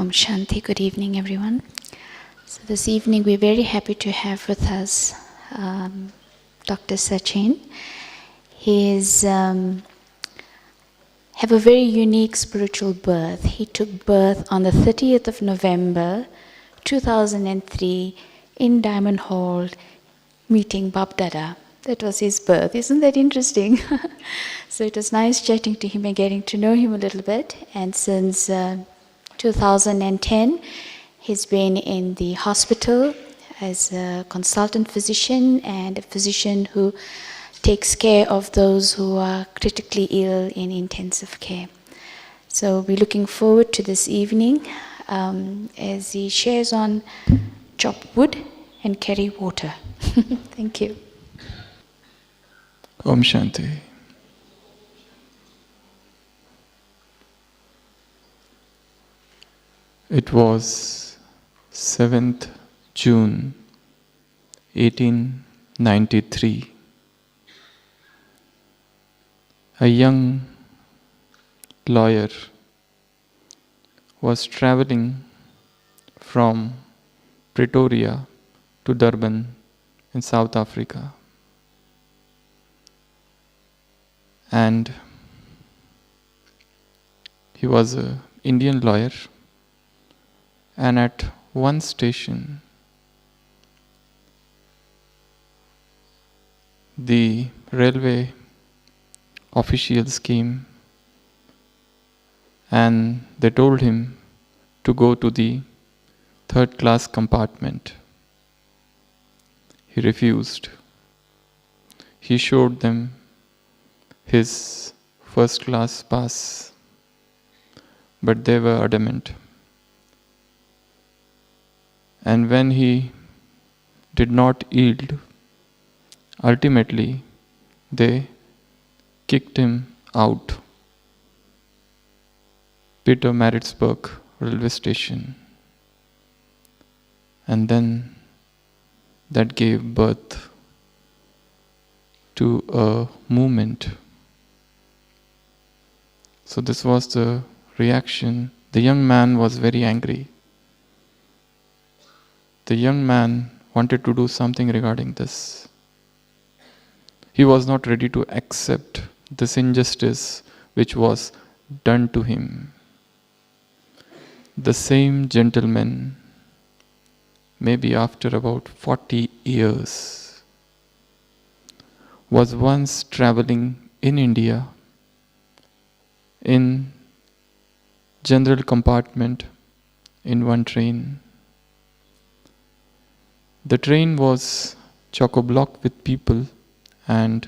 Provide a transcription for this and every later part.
Om Shanti, good evening everyone. So this evening we're very happy to have with us Dr. Sachin. He have a very unique spiritual birth. He took birth on the 30th of November 2003 in Diamond Hall, meeting Bab Dada. That was his birth. Isn't that interesting? So it was nice chatting to him and getting to know him a little bit. And since 2010, he's been in the hospital as a consultant physician and a physician who takes care of those who are critically ill in intensive care. So we're looking forward to this evening as he shares on chop wood and carry water. Thank you. Om Shanti. It was 7th June 1893. A young lawyer was traveling from Pretoria to Durban in South Africa. And he was an Indian lawyer, and at one station the railway officials came and they told him to go to the third class compartment. He refused. He showed them his first class pass, but they were adamant. And when he did not yield, ultimately they kicked him out Pietermaritzburg railway station. And then that gave birth to a movement. So this was the reaction. The young man was very angry. The young man wanted to do something regarding this. He was not ready to accept this injustice which was done to him. The same gentleman, maybe after about 40 years, was once traveling in India in general compartment in one train. The train was chock-a-block with people, and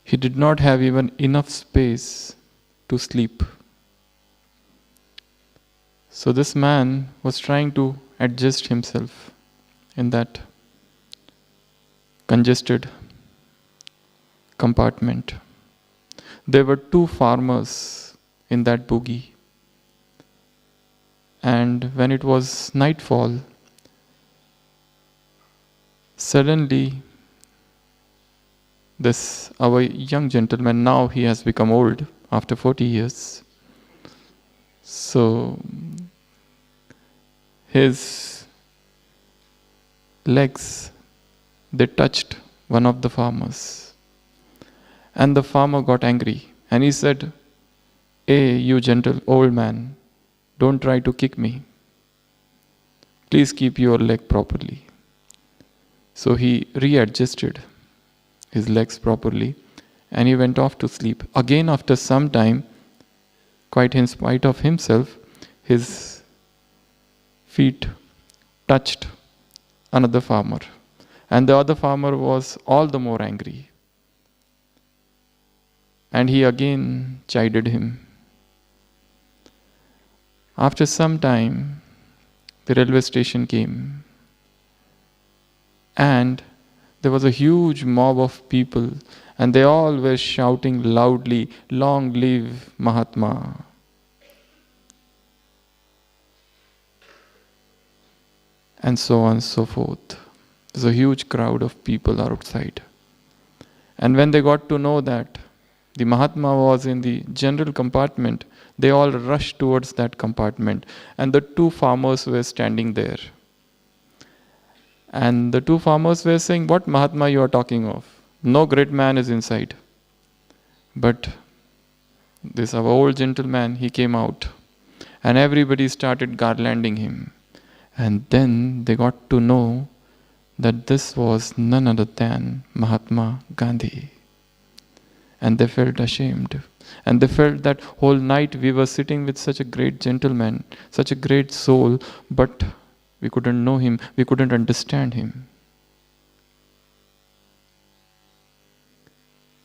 he did not have even enough space to sleep. So this man was trying to adjust himself in that congested compartment. There were two farmers in that bogie, and when it was nightfall, suddenly this our young gentleman, now he has become old after 40 years, so his legs, they touched one of the farmers, and the farmer got angry and he said, "Hey, you gentle old man, don't try to kick me. Please keep your leg properly." So he readjusted his legs properly and he went off to sleep. Again, after some time, quite in spite of himself, his feet touched another farmer. And the other farmer was all the more angry. And he again chided him. After some time, the railway station came. And there was a huge mob of people, and they all were shouting loudly, "Long live Mahatma." And so on and so forth. There's a huge crowd of people outside. And when they got to know that The Mahatma was in the general compartment. They all rushed towards that compartment, and the two farmers were standing there. And the two farmers were saying, "What Mahatma you are talking of? No great man is inside." But this our old gentleman, he came out, and everybody started garlanding him. And then they got to know that this was none other than Mahatma Gandhi. And they felt ashamed. And they felt that whole night we were sitting with such a great gentleman, such a great soul, but we couldn't know him, we couldn't understand him.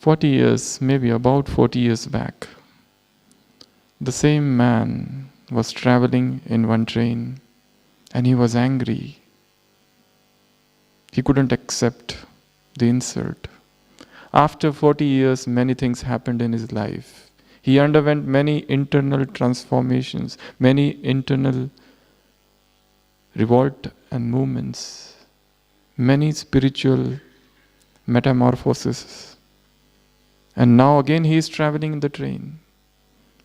40 years, maybe about 40 years back, the same man was traveling in one train and he was angry. He couldn't accept the insult. After 40 years, many things happened in his life. He underwent many internal transformations, many internal revolt and movements, many spiritual metamorphoses. And now again he is traveling in the train.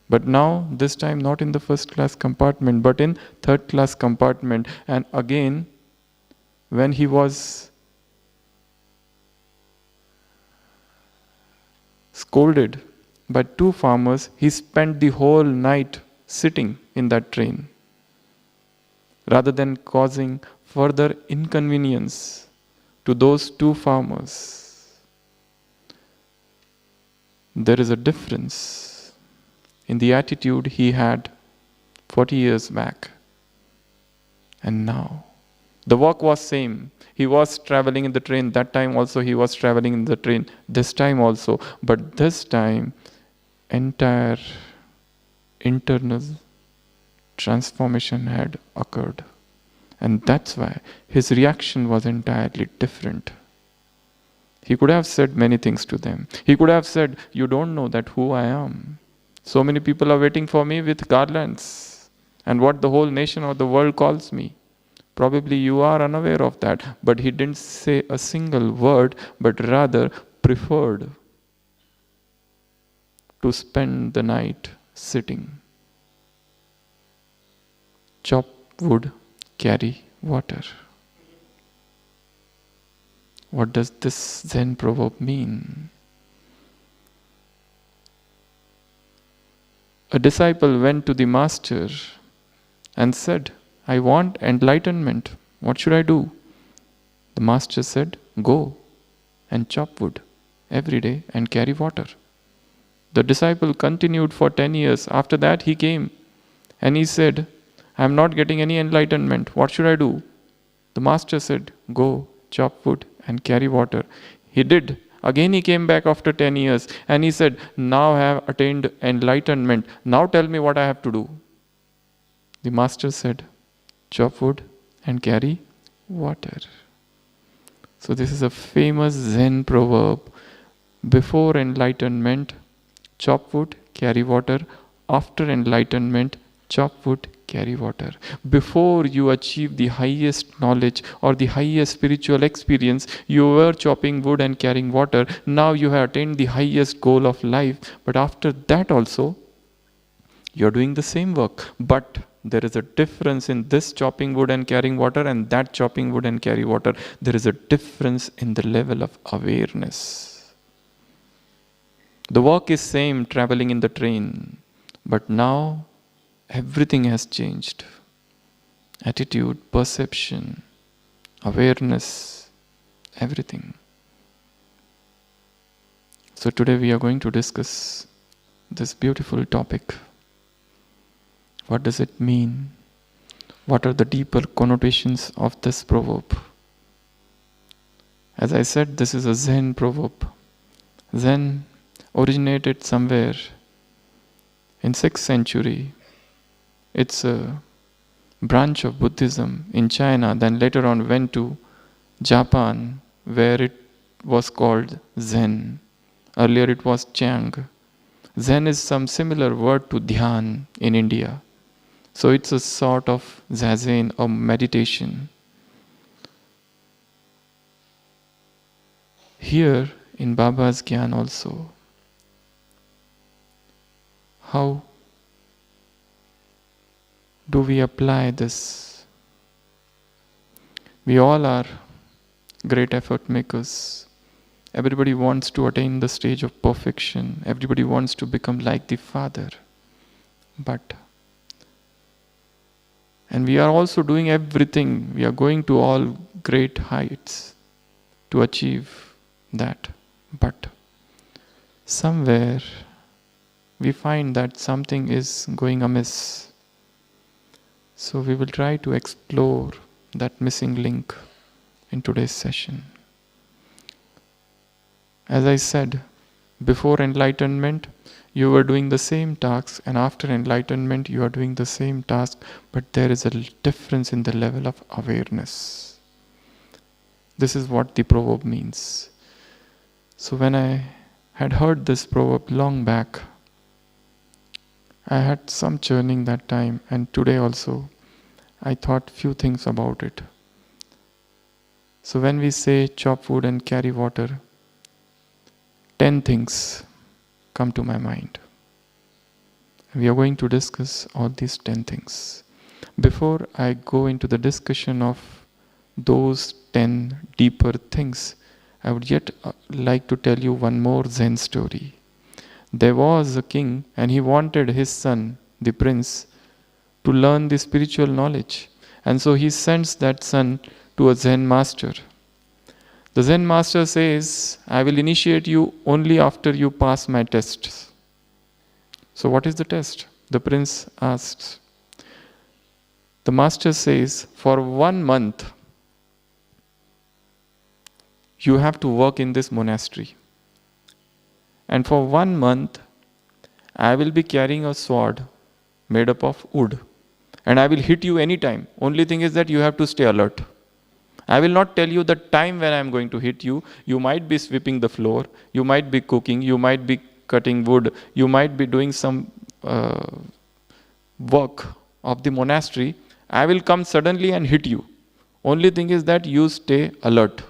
But now, this time not in the first class compartment, but in third class compartment. And again, when he was scolded by two farmers, he spent the whole night sitting in that train, rather than causing further inconvenience to those two farmers. There is a difference in the attitude he had 40 years back and now. The walk was same. He was traveling in the train. That time also he was traveling in the train. This time also. But this time, entire internal transformation had occurred. And that's why his reaction was entirely different. He could have said many things to them. He could have said, "You don't know that who I am. So many people are waiting for me with garlands, and what the whole nation or the world calls me. Probably you are unaware of that." But he didn't say a single word, but rather preferred to spend the night sitting. Chop wood, carry water. What does this Zen proverb mean? A disciple went to the master and said, "I want enlightenment. What should I do?" The master said, "Go and chop wood every day and carry water." The disciple continued for 10 years. After that, he came and he said, "I am not getting any enlightenment. What should I do?" The master said, "Go, chop wood and carry water." He did. Again he came back after 10 years and he said, "Now I have attained enlightenment. Now tell me what I have to do." The master said, "Chop wood and carry water." So this is a famous Zen proverb. Before enlightenment, chop wood, carry water. After enlightenment, chop wood, carry water. Before you achieve the highest knowledge or the highest spiritual experience, you were chopping wood and carrying water. Now you have attained the highest goal of life. But after that also, you are doing the same work. But there is a difference in this chopping wood and carrying water and that chopping wood and carry water. There is a difference in the level of awareness. The work is same, traveling in the train. But now, everything has changed. Attitude, perception, awareness, everything. So today we are going to discuss this beautiful topic. What does it mean? What are the deeper connotations of this proverb? As I said, this is a Zen proverb. Zen originated somewhere in 6th century. It's a branch of Buddhism in China, then later on went to Japan, where it was called Zen. Earlier it was Chang. Zen is some similar word to Dhyan in India. So it's a sort of zazen or meditation. Here in Baba's Gyan also, How do we apply this? We all are great effort makers. Everybody wants to attain the stage of perfection. Everybody wants to become like the Father. And we are also doing everything. We are going to all great heights to achieve that. But somewhere we find that something is going amiss. So we will try to explore that missing link in today's session. As I said, before enlightenment, you were doing the same tasks, and after enlightenment, you are doing the same task, but there is a difference in the level of awareness. This is what the proverb means. So when I had heard this proverb long back, I had some churning that time, and today also, I thought few things about it. So when we say chop wood and carry water, 10 things come to my mind. We are going to discuss all these 10 things. Before I go into the discussion of those 10 deeper things, I would yet like to tell you one more Zen story. There was a king and he wanted his son, the prince, to learn the spiritual knowledge. And so he sends that son to a Zen master. The Zen master says, I will initiate you only after you pass my tests. So what is the test? The prince asks. The master says, for 1 month, you have to work in this monastery. And for 1 month, I will be carrying a sword made up of wood. And I will hit you anytime. Only thing is that you have to stay alert. I will not tell you the time when I am going to hit you. You might be sweeping the floor. You might be cooking. You might be cutting wood. You might be doing some work of the monastery. I will come suddenly and hit you. Only thing is that you stay alert.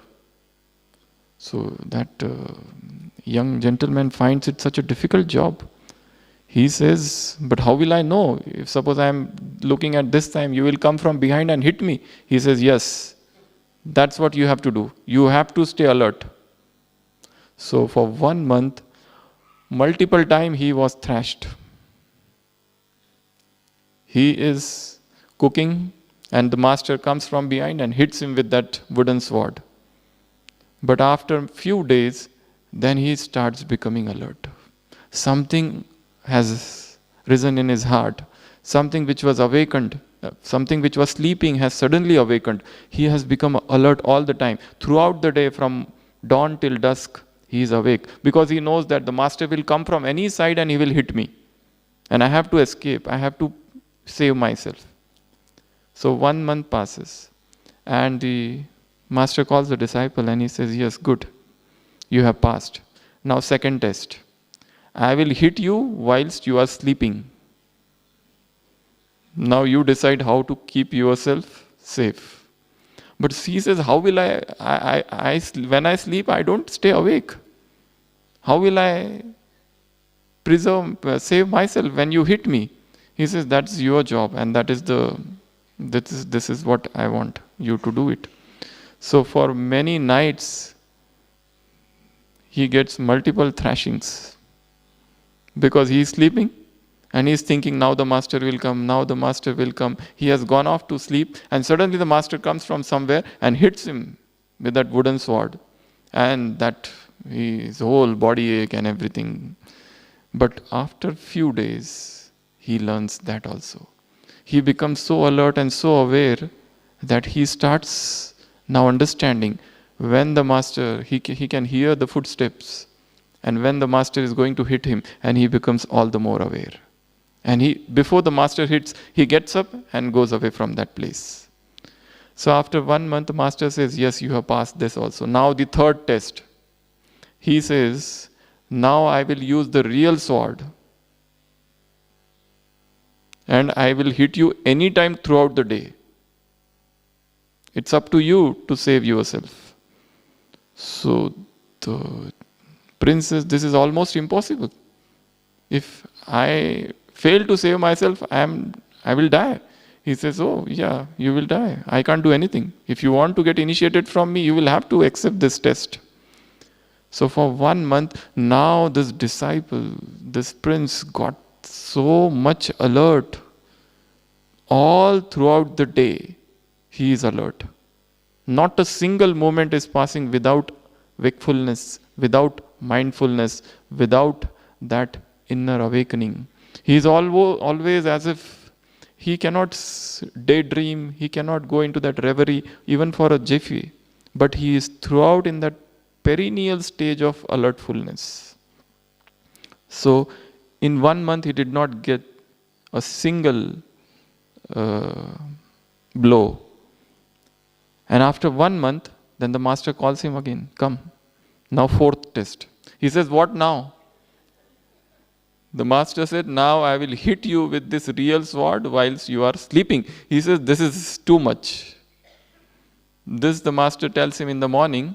So that young gentleman finds it such a difficult job. He says, but how will I know? If suppose I am looking at this time, you will come from behind and hit me. He says, yes. That's what you have to do. You have to stay alert. So for 1 month, multiple times he was thrashed. He is cooking and the master comes from behind and hits him with that wooden sword. But after a few days, then he starts becoming alert. Something has risen in his heart. Something which was awakened. Something which was sleeping has suddenly awakened. He has become alert all the time. Throughout the day, from dawn till dusk, he is awake. Because he knows that the master will come from any side and he will hit me. And I have to escape. I have to save myself. So 1 month passes. And the master calls the disciple and he says, yes, good. You have passed. Now second test. I will hit you whilst you are sleeping. Now you decide how to keep yourself safe. But he says, how will when I sleep, I don't stay awake. How will I save myself when you hit me? He says, that's your job and this is what I want you to do it. So for many nights, he gets multiple thrashings because he is sleeping. And he is thinking, now the master will come, now the master will come. He has gone off to sleep and suddenly the master comes from somewhere and hits him with that wooden sword. And that his whole body ache and everything. But after few days, he learns that also. He becomes so alert and so aware that he starts now understanding when the master, he can hear the footsteps. And when the master is going to hit him, and he becomes all the more aware. And before the master hits, he gets up and goes away from that place. So after 1 month, the master says, yes, you have passed this also. Now the third test. He says, now I will use the real sword. And I will hit you anytime throughout the day. It's up to you to save yourself. So the prince says, this is almost impossible. If I fail to save myself, I will die. He says, oh yeah, you will die. I can't do anything. If you want to get initiated from me, you will have to accept this test. So for 1 month, now this disciple, this prince got so much alert. All throughout the day, he is alert. Not a single moment is passing without wakefulness, without mindfulness, without that inner awakening. He is always as if he cannot daydream, he cannot go into that reverie even for a jiffy, but he is throughout in that perennial stage of alertfulness. So, in 1 month, he did not get a single blow. And after 1 month, then the master calls him again, come, now fourth test. He says, what now? The master said, now I will hit you with this real sword whilst you are sleeping. He says, this is too much. This the master tells him in the morning,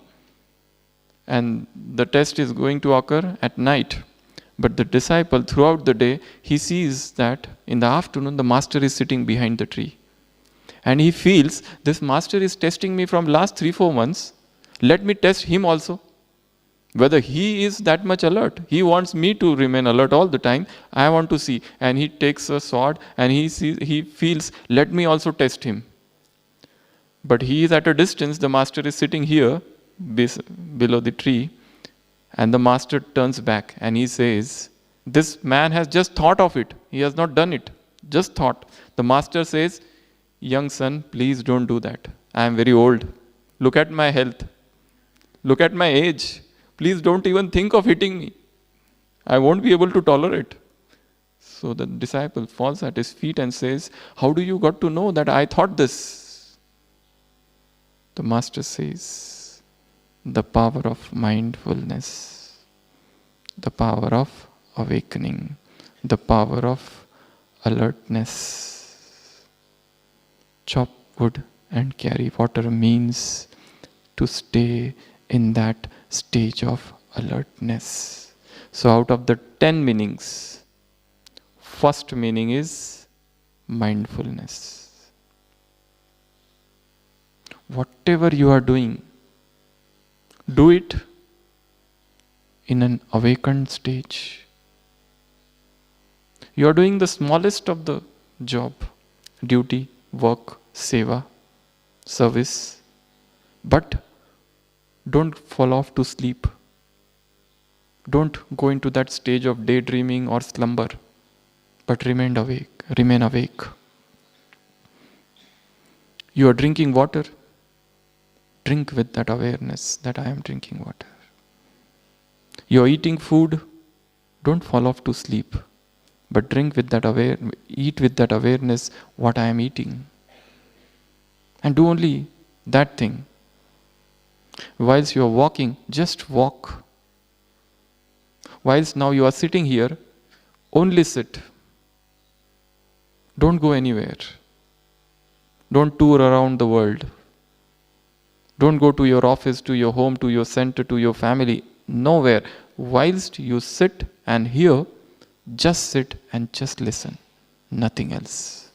and the test is going to occur at night. But the disciple, throughout the day, he sees that in the afternoon, the master is sitting behind the tree. And he feels, this master is testing me from last 3-4 months. Let me test him also. Whether he is that much alert. He wants me to remain alert all the time. I want to see. And he takes a sword and he feels, let me also test him. But he is at a distance. The master is sitting here below the tree. And the master turns back and he says, this man has just thought of it. He has not done it. Just thought. The master says, young son, please don't do that. I am very old. Look at my health. Look at my age. Please don't even think of hitting me. I won't be able to tolerate. So the disciple falls at his feet and says, how do you got to know that I thought this? The master says, the power of mindfulness, the power of awakening, the power of alertness. Chop wood and carry water means to stay in that stage of alertness. So out of the 10 meanings, first meaning is mindfulness. Whatever you are doing, do it in an awakened stage. You are doing the smallest of the job, duty, work, seva, service, but don't fall off to sleep. Don't go into that stage of daydreaming or slumber, but remain awake. You are drinking water. Drink with that awareness that I am drinking water. You are eating food. Don't fall off to sleep, but eat with that awareness what I am eating. And do only that thing. Whilst you are walking, just walk. Whilst now you are sitting here, only sit. Don't go anywhere. Don't tour around the world. Don't go to your office, to your home, to your center, to your family. Nowhere. Whilst you sit and hear, just sit and just listen. Nothing else.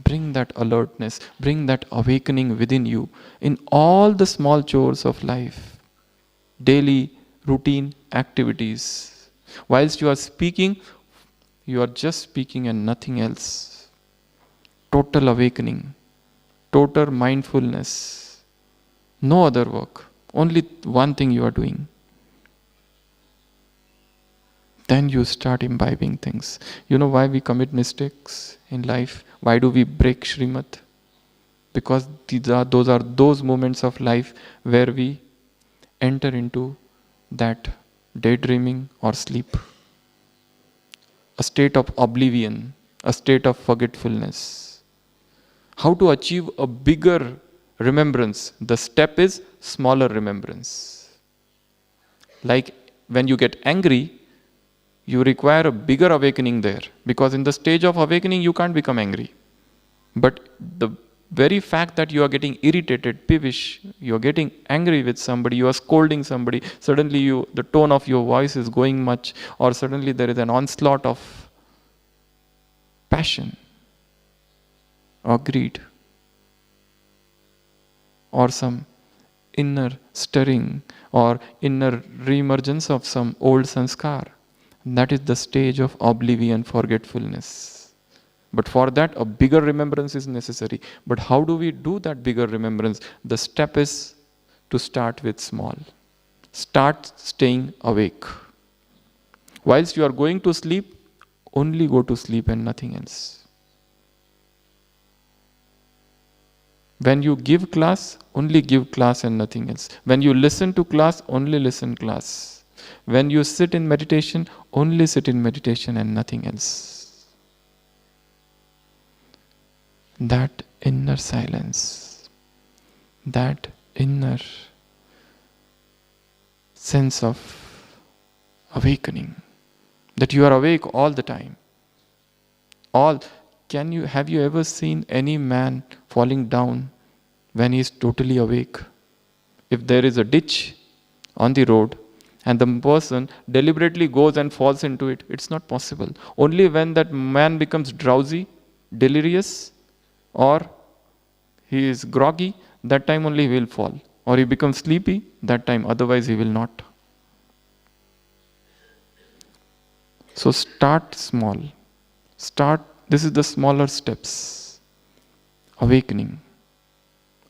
Bring that alertness, bring that awakening within you in all the small chores of life, daily routine activities. Whilst you are speaking, you are just speaking and nothing else. Total awakening, total mindfulness, no other work, only one thing you are doing. Then you start imbibing things. You know why we commit mistakes in life? Why do we break Srimad? Because those are those moments of life where we enter into that daydreaming or sleep. A state of oblivion, a state of forgetfulness. How to achieve a bigger remembrance? The step is smaller remembrance. Like when you get angry, you require a bigger awakening there, because in the stage of awakening you can't become angry. But the very fact that you are getting irritated, peevish, you are getting angry with somebody, you are scolding somebody, suddenly the tone of your voice is going much, or suddenly there is an onslaught of passion or greed or some inner stirring or inner re-emergence of some old sanskar. That is the stage of oblivion, forgetfulness. But for that, a bigger remembrance is necessary. But how do we do that bigger remembrance? The step is to start with small. Start staying awake. Whilst you are going to sleep, only go to sleep and nothing else. When you give class, only give class and nothing else. When you listen to class, only listen class. When you sit in meditation, only sit in meditation and nothing else. That inner silence, that inner sense of awakening, that you are awake all the time. Have you ever seen any man falling down when he is totally awake? If there is a ditch on the road and the person deliberately goes and falls into it, it's not possible. Only when that man becomes drowsy, delirious, or he is groggy, that time only he will fall. Or he becomes sleepy, that time, otherwise he will not. So start small. This is the smaller steps. Awakening.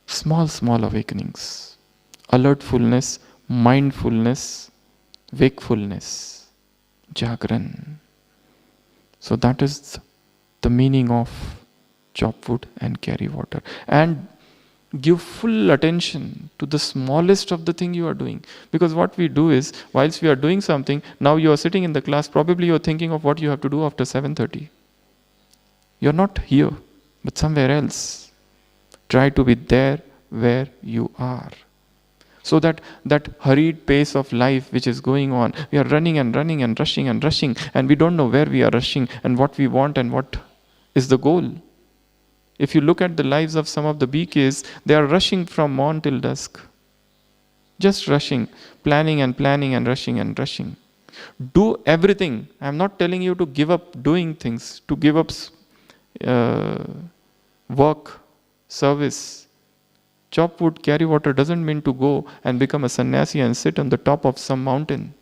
Small awakenings. Alertfulness, mindfulness, wakefulness, Jagran. So that is the meaning of chop wood and carry water. And give full attention to the smallest of the thing you are doing. Because what we do is, whilst we are doing something, now you are sitting in the class, probably you are thinking of what you have to do after 7:30. You are not here, but somewhere else. Try to be there where you are. So that hurried pace of life which is going on, we are running and running and rushing, and we don't know where we are rushing and what we want and what is the goal. If you look at the lives of some of the BKs, they are rushing from morn till dusk. Just rushing, planning and rushing. Do everything. I am not telling you to give up doing things, to give up work, service. Chop wood, carry water doesn't mean to go and become a sannyasi and sit on the top of some mountain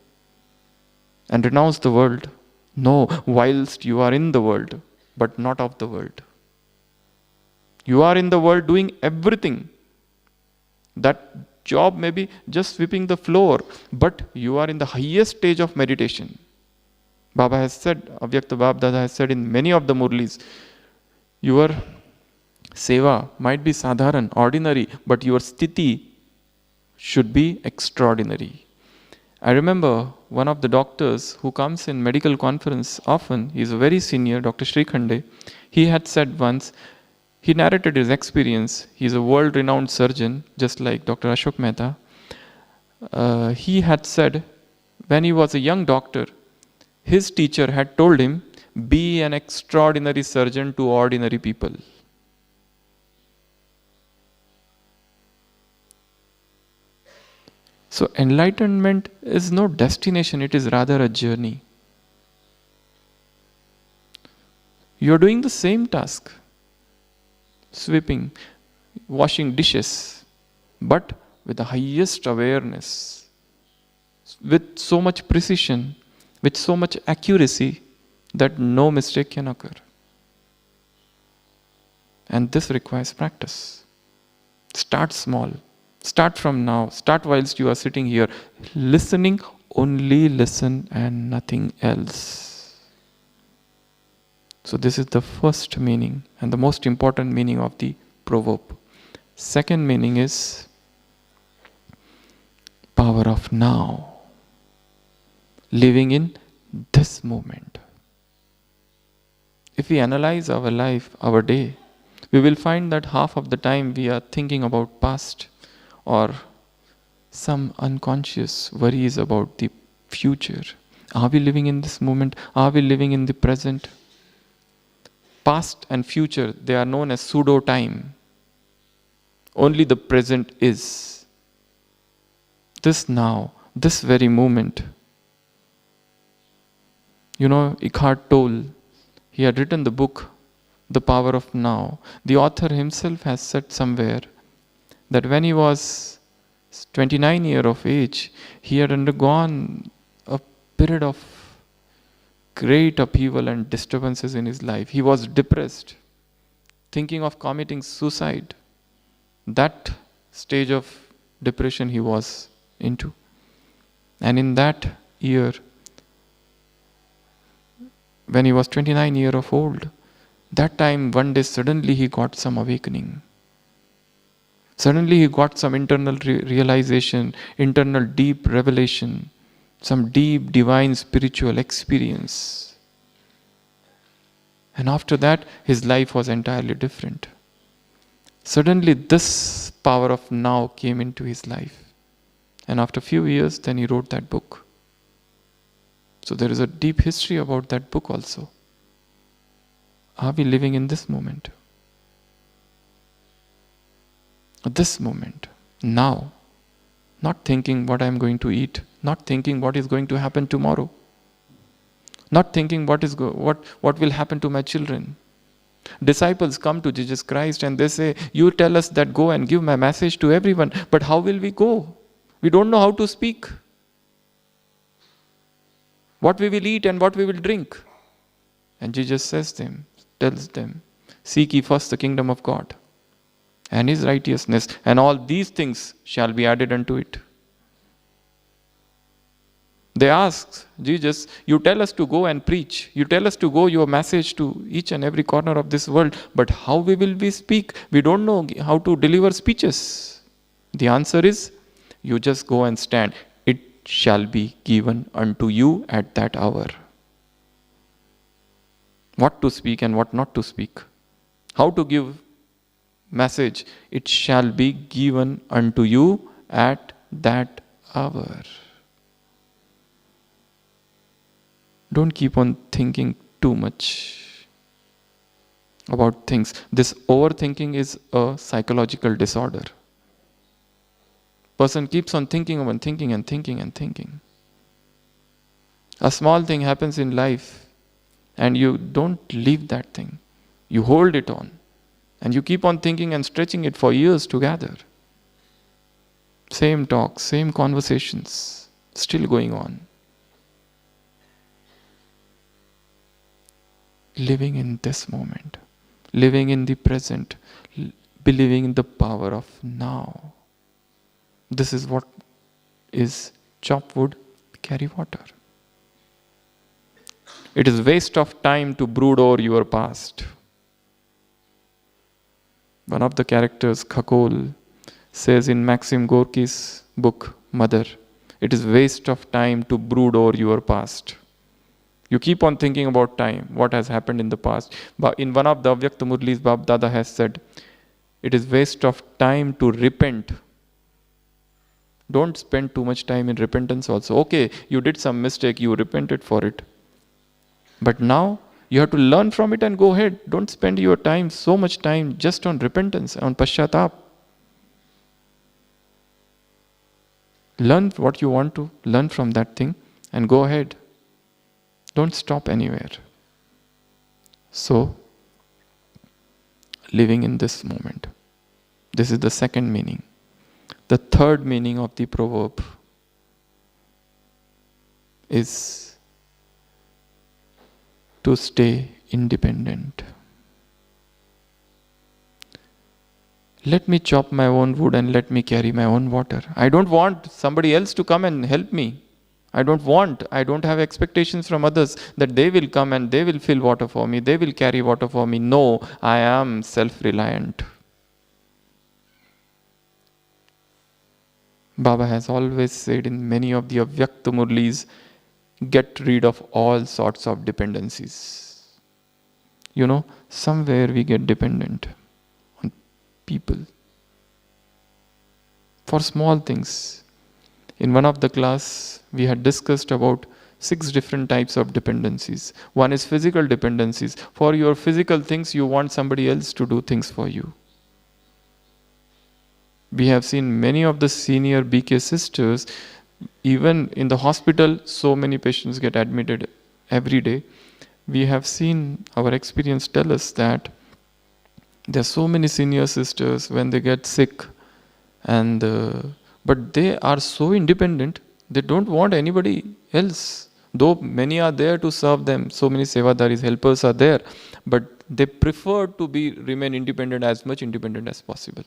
and renounce the world. No, whilst you are in the world, but not of the world. You are in the world doing everything. That job may be just sweeping the floor, but you are in the highest stage of meditation. Baba has said, Avyakta Bab Dada has said in many of the Murlis, your seva might be sadharan, ordinary, but your sthiti should be extraordinary. I remember one of the doctors who comes in medical conference often, he is a very senior, Dr. Srikhande. He had said once, he narrated his experience. He is a world-renowned surgeon, just like Dr. Ashok Mehta. He had said, when he was a young doctor, his teacher had told him, be an extraordinary surgeon to ordinary people. So enlightenment is no destination, it is rather a journey. You are doing the same task. Sweeping, washing dishes, but with the highest awareness, with so much precision, with so much accuracy that no mistake can occur. And this requires practice. Start small. Start from now. Start whilst you are sitting here. Listening, only listen and nothing else. So this is the first meaning and the most important meaning of the proverb. Second meaning is power of now. Living in this moment. If we analyze our life, our day, we will find that half of the time we are thinking about past or some unconscious worries about the future. Are we living in this moment? Are we living in the present? Past and future, they are known as pseudo-time. Only the present is. This now, this very moment. Eckhart Tolle, he had written the book, The Power of Now. The author himself has said somewhere that when he was 29 years of age, he had undergone a period of great upheaval and disturbances in his life. He was depressed, thinking of committing suicide. That stage of depression he was into. And in that year, when he was 29 years of old, that time one day suddenly he got some awakening. Suddenly he got some internal realization, internal deep revelation, some deep divine spiritual experience. And after that, his life was entirely different. Suddenly this power of now came into his life. And after a few years, then he wrote that book. So there is a deep history about that book also. Are we living in this moment? This moment, now. Not thinking what I am going to eat, not thinking what is going to happen tomorrow, not thinking what will happen to my children. Disciples come to Jesus Christ and they say, you tell us that go and give my message to everyone, but how will we go? We don't know how to speak. What we will eat and what we will drink. And Jesus tells them, seek ye first the kingdom of God and his righteousness, and all these things shall be added unto it. They asked Jesus, you tell us to go and preach. You tell us to go your message to each and every corner of this world. But how will we speak? We don't know how to deliver speeches. The answer is, you just go and stand. It shall be given unto you at that hour. What to speak and what not to speak. How to give message. It shall be given unto you at that hour. Don't keep on thinking too much about things. This overthinking is a psychological disorder. Person keeps on thinking and thinking and thinking and thinking. A small thing happens in life and you don't leave that thing. You hold it on and you keep on thinking and stretching it for years together. Same talk, same conversations, still going on. Living in this moment, living in the present, believing in the power of now. This is what is chop wood, carry water. It is waste of time to brood over your past. One of the characters, Khakol, says in Maxim Gorky's book, Mother, it is waste of time to brood over your past. You keep on thinking about time, what has happened in the past. But in one of the Avyakta Murlis, Bab Dada has said, it is waste of time to repent. Don't spend too much time in repentance also. Okay, you did some mistake, you repented for it. But now, you have to learn from it and go ahead. Don't spend your time, so much time, just on repentance, on pashyatap. Learn what you want to learn from that thing and go ahead. Don't stop anywhere. So, living in this moment. This is the second meaning. The third meaning of the proverb is to stay independent. Let me chop my own wood and let me carry my own water. I don't want somebody else to come and help me. I don't have expectations from others that they will come and they will fill water for me, they will carry water for me. No, I am self-reliant. Baba has always said in many of the Avyakta Murlis, get rid of all sorts of dependencies. Somewhere we get dependent on people for small things. In one of the class, we had discussed about 6 different types of dependencies. One is physical dependencies. For your physical things, you want somebody else to do things for you. We have seen many of the senior BK sisters, even in the hospital, so many patients get admitted every day. We have seen our experience tell us that there are so many senior sisters when they get sick, and but they are so independent, they don't want anybody else. Though many are there to serve them, so many sevadaris, helpers are there, but they prefer to remain independent, as much independent as possible.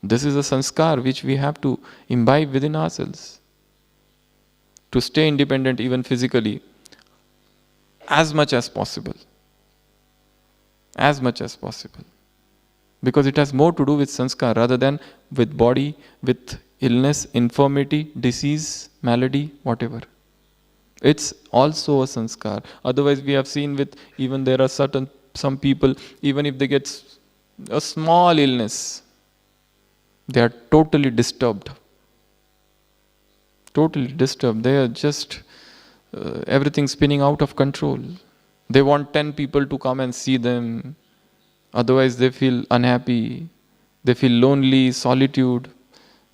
This is a sanskar which we have to imbibe within ourselves. To stay independent even physically, as much as possible. As much as possible. Because it has more to do with sanskar rather than with body, with illness, infirmity, disease, malady, whatever. It's also a sanskar. Otherwise we have seen with, even there are some people, even if they get a small illness, they are totally disturbed. Totally disturbed. They are just everything spinning out of control. They want 10 people to come and see them. Otherwise they feel unhappy. They feel lonely, solitude.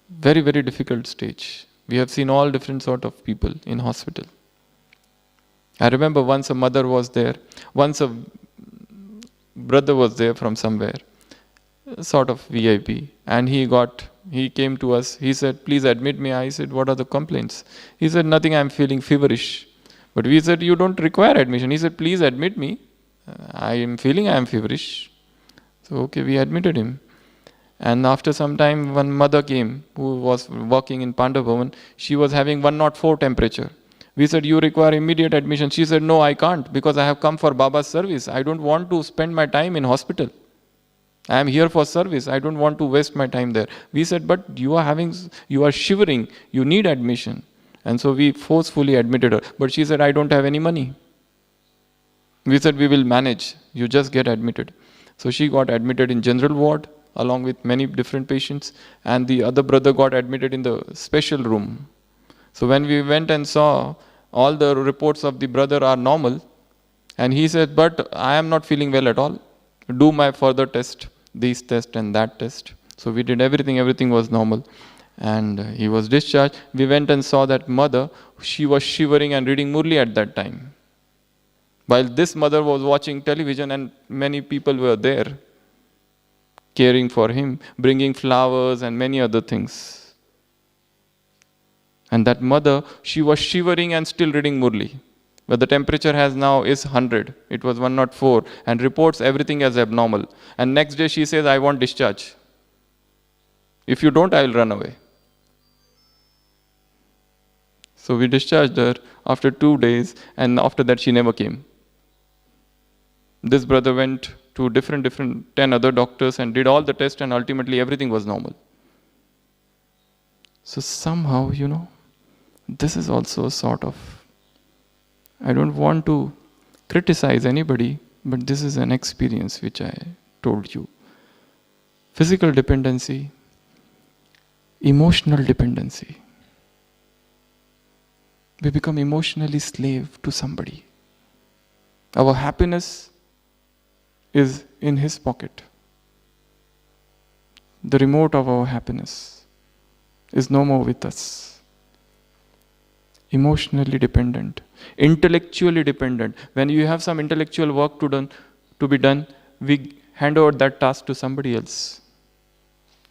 Very, very difficult stage. We have seen all different sort of people in hospital. I remember once a mother was there. Once a brother was there from somewhere. Sort of VIP. And he came to us. He said, please admit me. I said, what are the complaints? He said, nothing, I'm feeling feverish. But we said, you don't require admission. He said, please admit me. I am feverish. So, okay, we admitted him. And after some time, one mother came who was working in Pandavavan. She was having 104 temperature. We said, you require immediate admission. She said, no, I can't, because I have come for Baba's service. I don't want to spend my time in hospital. I am here for service. I don't want to waste my time there. We said, but you are shivering. You need admission. And so we forcefully admitted her. But she said, I don't have any money. We said, we will manage. You just get admitted. So she got admitted in general ward along with many different patients. And the other brother got admitted in the special room. So when we went and saw, all the reports of the brother are normal. And he said, but I am not feeling well at all. Do my further test, this test and that test. So we did everything was normal. And he was discharged. We went and saw that mother. She was shivering and reading Murli at that time. While this mother was watching television and many people were there, caring for him, bringing flowers and many other things. And that mother, she was shivering and still reading Murli. But the temperature now is 100. It was 104. And reports everything as abnormal. And next day she says, I want discharge. If you don't, I will run away. So we discharged her after 2 days, and after that she never came. This brother went to different 10 other doctors and did all the tests, and ultimately everything was normal. So somehow, this is also a sort of, I don't want to criticize anybody, but this is an experience which I told you. Physical dependency, emotional dependency. We become emotionally slave to somebody. Our happiness is in his pocket. The remote of our happiness is no more with us. Emotionally dependent, intellectually dependent. When you have some intellectual work to be done, we hand over that task to somebody else,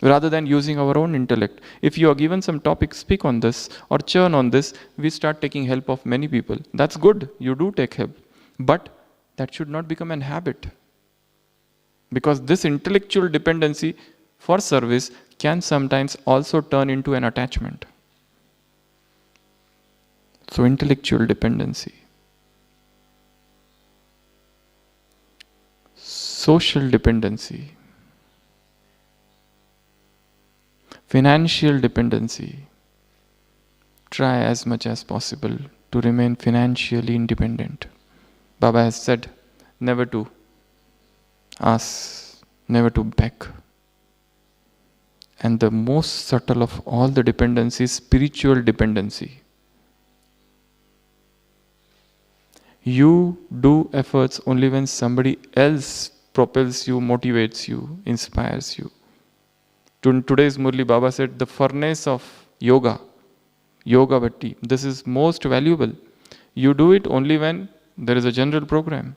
rather than using our own intellect. If you are given some topic, speak on this or churn on this, we start taking help of many people. That's good, you do take help. But that should not become an habit. Because this intellectual dependency for service can sometimes also turn into an attachment. So intellectual dependency. Social dependency. Financial dependency. Try as much as possible to remain financially independent. Baba has said, never to ask, never to beg. And the most subtle of all the dependency is spiritual dependency. You do efforts only when somebody else propels you, motivates you, inspires you. Today's Murli Baba said, the furnace of yoga, yoga bhatti, this is most valuable. You do it only when there is a general program.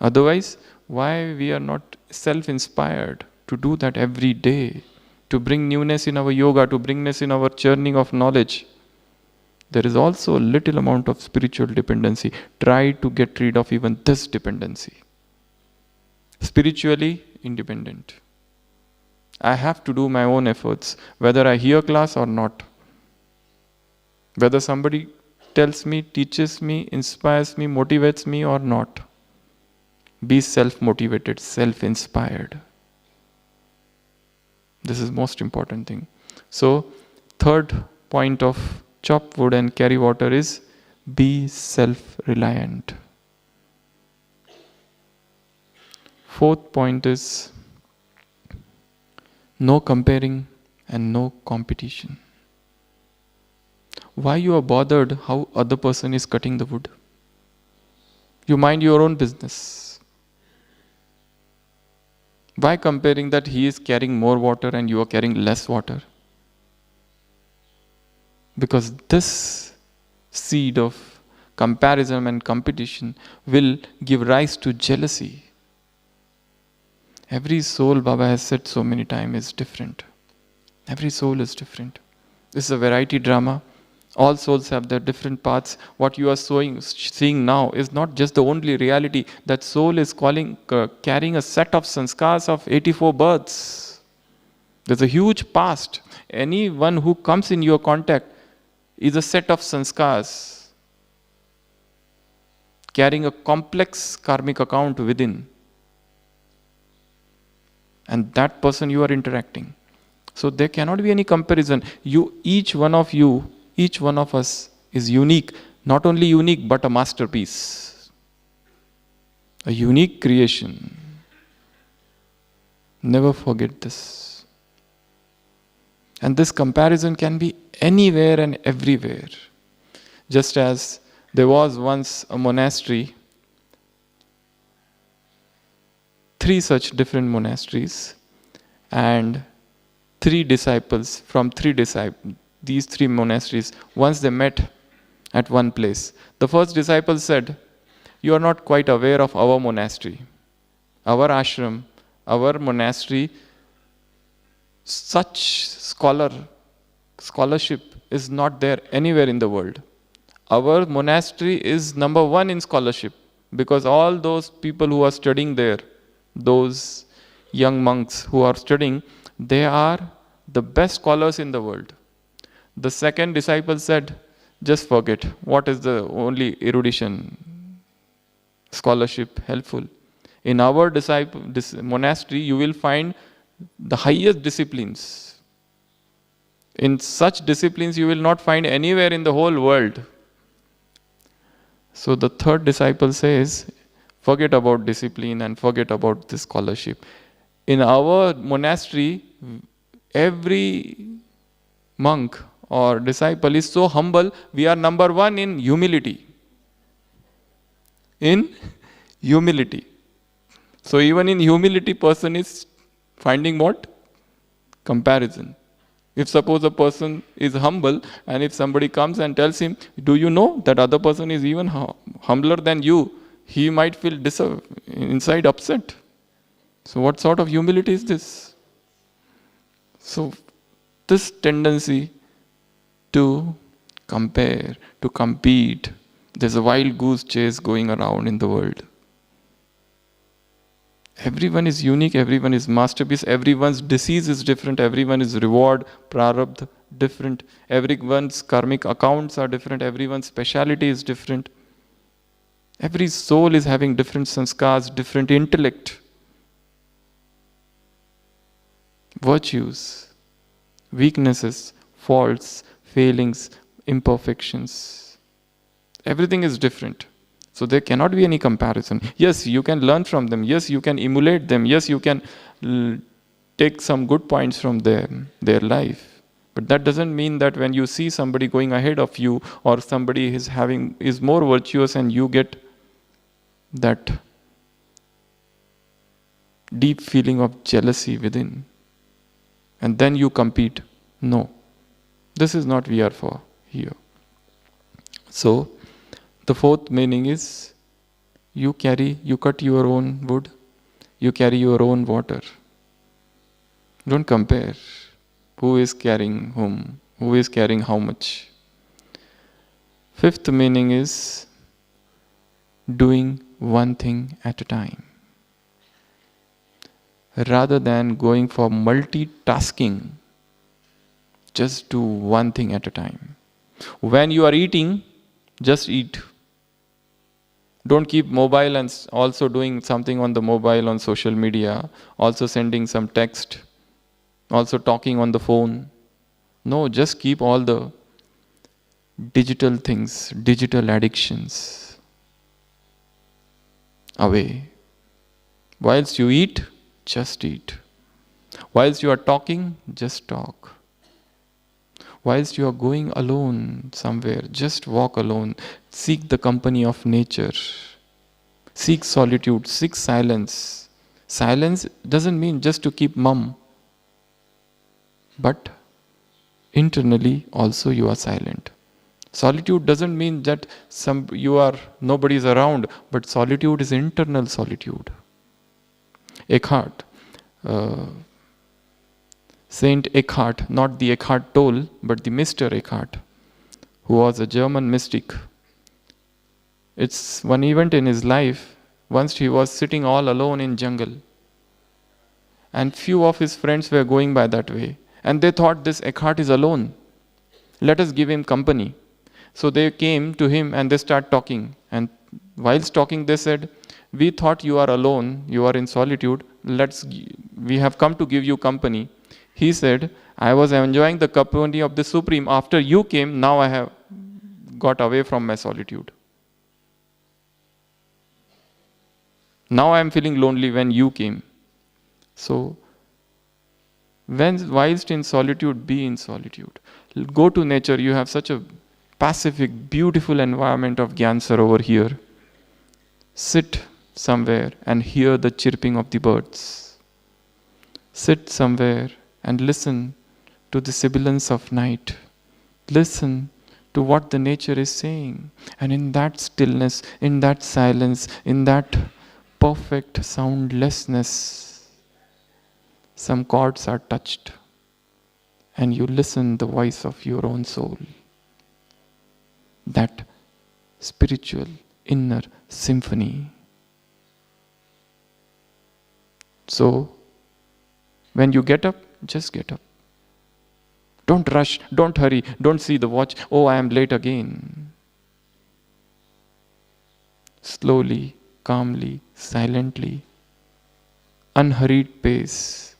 Otherwise, why we are not self-inspired to do that every day, to bring newness in our yoga, to bring newness in our churning of knowledge? There is also a little amount of spiritual dependency. Try to get rid of even this dependency. Spiritually independent. I have to do my own efforts, whether I hear class or not. Whether somebody tells me, teaches me, inspires me, motivates me or not. Be self-motivated, self-inspired. This is most important thing. So, third point of chop wood and carry water is be self-reliant. Fourth point is no comparing and no competition. Why you are bothered how other person is cutting the wood? You mind your own business. Why comparing that he is carrying more water and you are carrying less water? Because this seed of comparison and competition will give rise to jealousy. Every soul, Baba has said so many times, is different. Every soul is different. This is a variety drama. All souls have their different paths. What you are seeing now is not just the only reality. That soul is carrying a set of sanskars of 84 births. There's a huge past. Anyone who comes in your contact is a set of sanskars, carrying a complex karmic account within. And that person you are interacting. So there cannot be any comparison. Each one of us is unique. Not only unique, but a masterpiece. A unique creation. Never forget this. And this comparison can be anywhere and everywhere. Just as there was once a monastery, 3 such different monasteries, and 3 disciples from these 3 monasteries, once they met at one place. The first disciple said, "You are not quite aware of our monastery. Our ashram, our monastery, such scholarship is not there anywhere in the world. Our monastery is number 1 in scholarship, because all those people who are studying there, those young monks who are studying, they are the best scholars in the world." The second disciple said, "Just forget, what is the only erudition, scholarship helpful? In our monastery, you will find the highest disciplines. In such disciplines, you will not find anywhere in the whole world." So the third disciple says, forget about discipline and forget about this scholarship. In our monastery, every monk or disciple is so humble, we are number 1 in humility. In humility. So even in humility, person is finding what? Comparison. If suppose a person is humble, and if somebody comes and tells him, "Do you know that other person is even humbler than you?" he might feel inside upset. So what sort of humility is this? So this tendency to compare, to compete, there's a wild goose chase going around in the world. Everyone is unique, everyone is masterpiece, everyone's disease is different, everyone is reward, prarabdha, different, everyone's karmic accounts are different, everyone's speciality is different. Every soul is having different sanskars, different intellect, virtues, weaknesses, faults, failings, imperfections. Everything is different. So there cannot be any comparison. Yes, you can learn from them. Yes, you can emulate them. Yes, you can take some good points from their life. But that doesn't mean that when you see somebody going ahead of you, or somebody is more virtuous, and you get that deep feeling of jealousy within. and then you compete. No, this is not we are for here. So, the fourth meaning is you cut your own wood, you carry your own water. Don't compare who is carrying whom, who is carrying how much. Fifth meaning is doing one thing at a time. Rather than going for multitasking, just do one thing at a time. When you are eating, just eat. Don't keep mobile and also doing something on the mobile, on social media, also sending some text, also talking on the phone. No, just keep all the digital things, digital addictions away. Whilst you eat, just eat. Whilst you are talking, just talk. Whilst you are going alone somewhere, just walk alone. Seek the company of nature. Seek solitude, seek silence. Silence doesn't mean just to keep mum, but internally also you are silent. Solitude doesn't mean that nobody is around, but solitude is internal solitude. Eckhart, Saint Eckhart, not the Eckhart Tolle, but the Mr. Eckhart, who was a German mystic. It's one event in his life. Once he was sitting all alone in jungle, and few of his friends were going by that way, and they thought this Eckhart is alone. Let us give him company. So they came to him and they start talking. And whilst talking, they said, "We thought you are alone. You are in solitude. We have come to give you company." He said, "I was enjoying the company of the Supreme. After you came, now I have got away from my solitude. Now I am feeling lonely when you came." So, whilst in solitude, be in solitude. Go to nature. You have such a pacific, beautiful environment of Gyansar over here. Sit somewhere and hear the chirping of the birds. Sit somewhere and listen to the sibilance of night. Listen to what the nature is saying. And in that stillness, in that silence, in that perfect soundlessness, some chords are touched. And you listen the voice of your own soul. That spiritual inner symphony. So, when you get up, just get up. Don't rush, don't hurry, don't see the watch. Oh, I am late again. Slowly, calmly, silently, unhurried pace.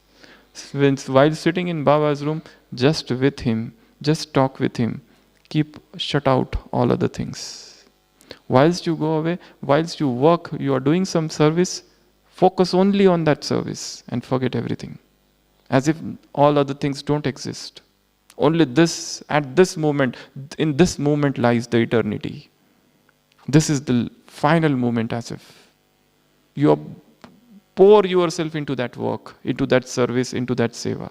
While sitting in Baba's room, just with him, just talk with him. Shut out all other things. Whilst you go away, whilst you work, you are doing some service, focus only on that service and forget everything. As if all other things don't exist. Only this, at this moment, in this moment lies the eternity. This is the final moment, as if you pour yourself into that work, into that service, into that seva.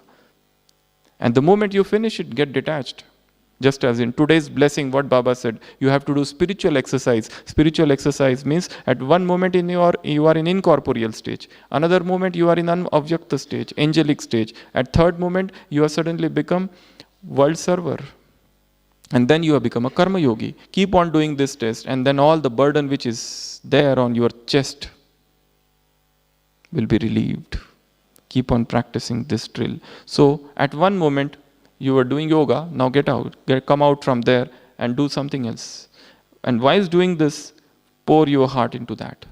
And the moment you finish it, get detached. Just as in today's blessing, what Baba said, you have to do spiritual exercise. Spiritual exercise means at one moment you are in incorporeal stage. Another moment you are in unavjacta stage, angelic stage. At third moment, you have suddenly become world server. And then you have become a karma yogi. Keep on doing this test, and then all the burden which is there on your chest will be relieved. Keep on practicing this drill. So at one moment, you were doing yoga, now come out from there and do something else. And whilst doing this, pour your heart into that.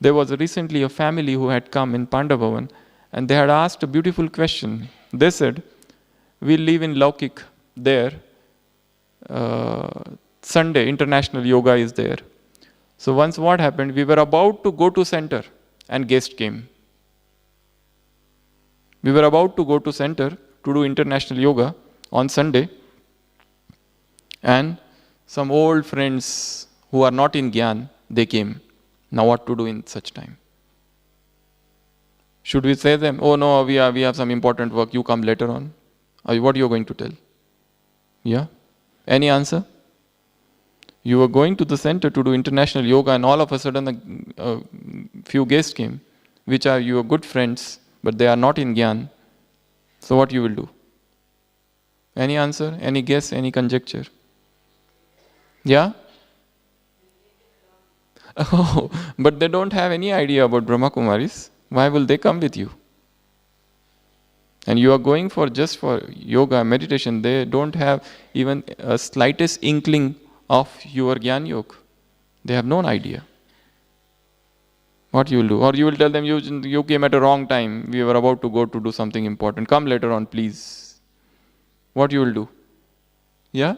There was recently a family who had come in Pandavavan, and they had asked a beautiful question. They said, "We live in Laukik, there. Sunday, international yoga is there." So once what happened, we were about to go to center, and guest came. We were about to go to center to do international yoga on Sunday, and some old friends who are not in Gyan, they came. Now what to do in such time? Should we say them, oh no, we have some important work, you come later on? Or what you are going to tell? Yeah? Any answer? You were going to the center to do international yoga, and all of a sudden a few guests came, which are your good friends, but they are not in Gyan. So what you will do? Any answer? Any guess? Any conjecture? Yeah? Oh, but they don't have any idea about Brahma Kumaris. Why will they come with you? And you are going for just for yoga, meditation. They don't have even a slightest inkling of your Gyan Yoga. They have no idea. What you will do? Or you will tell them, you came at a wrong time. We were about to go to do something important. Come later on, please. What you will do? Yeah?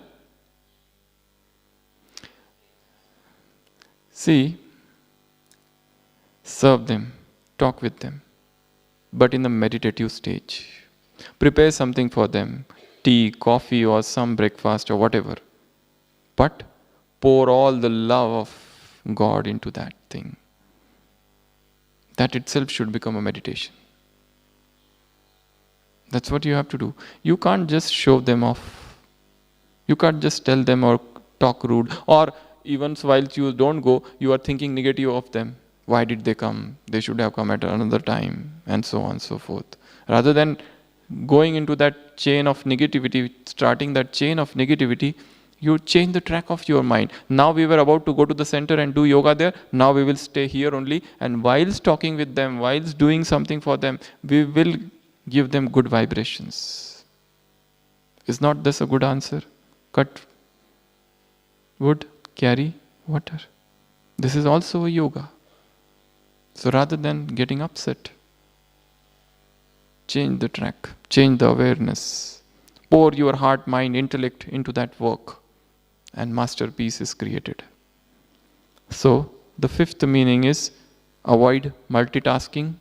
See, serve them, talk with them, but in the meditative stage. Prepare something for them, tea, coffee, or some breakfast or whatever. But pour all the love of God into that thing. That itself should become a meditation. That's what you have to do. You can't just show them off. You can't just tell them or talk rude. Or even while you don't go, you are thinking negative of them. Why did they come? They should have come at another time, and so on and so forth. Rather than going into that chain of negativity, starting that chain of negativity, you change the track of your mind. Now we were about to go to the center and do yoga there. Now we will stay here only. And whilst talking with them, whilst doing something for them, we will give them good vibrations. Is not this a good answer? Cut wood, carry water. This is also a yoga. So rather than getting upset, change the track, change the awareness. Pour your heart, mind, intellect into that work, and masterpiece is created. So the fifth meaning is avoid multitasking,